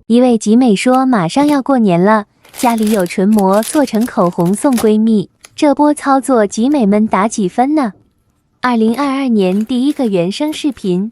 一位集美说马上要过年了，家里有唇膜，做成口红送闺蜜，这波操作集美们打几分呢？2022年第一个原声视频。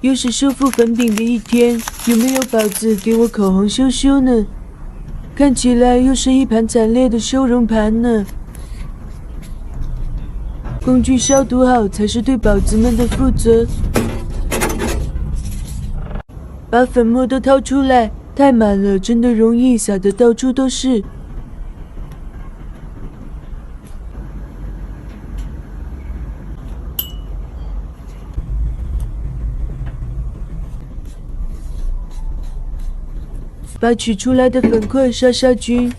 又是修复粉饼的一天，有没有宝子给我口红修修呢？看起来又是一盘惨烈的修容盘呢。工具消毒好才是对宝子们的负责。把粉末都掏出来，太满了，真的容易洒得到处都是。把取出来的粉块杀菌，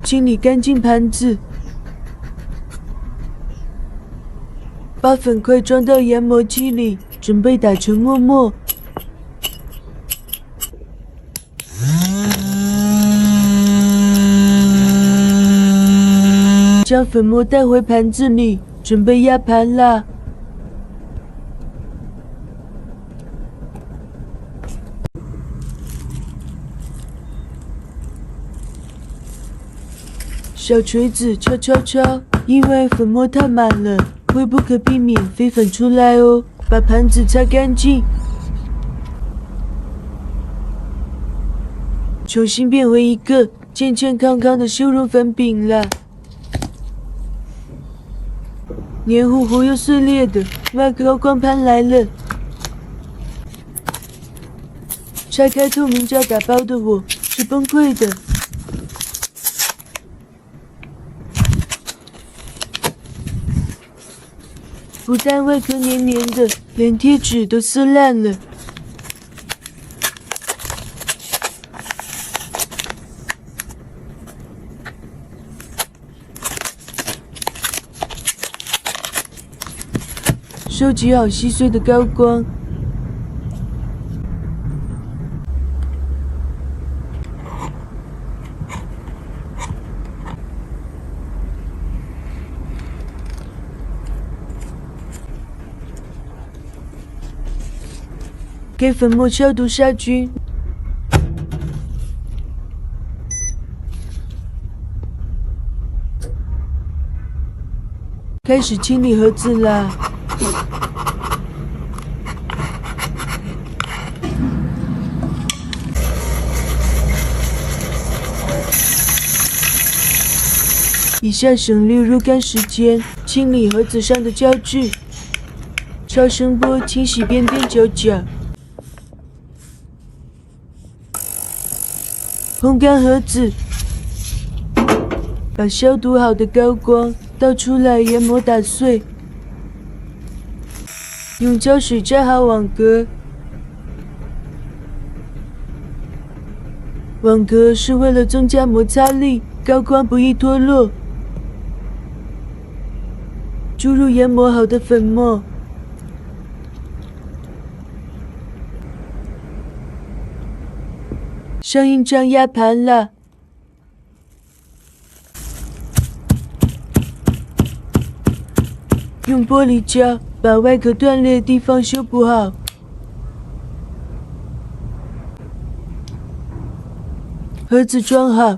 清理干净盘子，把粉块装到研磨机里，准备打成沫沫。将粉末带回盘子里，准备压盘啦。小锤子敲敲敲，因为粉末太满了，会不可避免飞粉出来哦。把盘子擦干净，重新变回一个健健康康的修容粉饼啦。黏糊糊又碎裂的麦克高光盘来了，拆开透明胶打包的我是崩溃的。不但外壳黏黏的，连贴纸都撕烂了。收集好细碎的高光，给粉末消毒杀菌。开始清理盒子啦。以下省略若干时间，清理盒子上的胶质，超声波清洗边边角角，烘干盒子，把消毒好的高光倒出来研磨打碎，用胶水扎好网格。网格是为了增加摩擦力，高光不易脱落。注入研磨好的粉末，上印章压盘了。用玻璃胶把外壳断裂的地方修补好。盒子装好，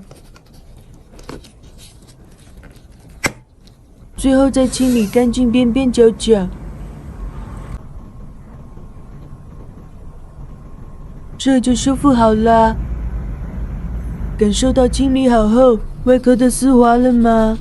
最后再清理干净边边角角。这就修复好啦。感受到清理好后外壳的丝滑了吗？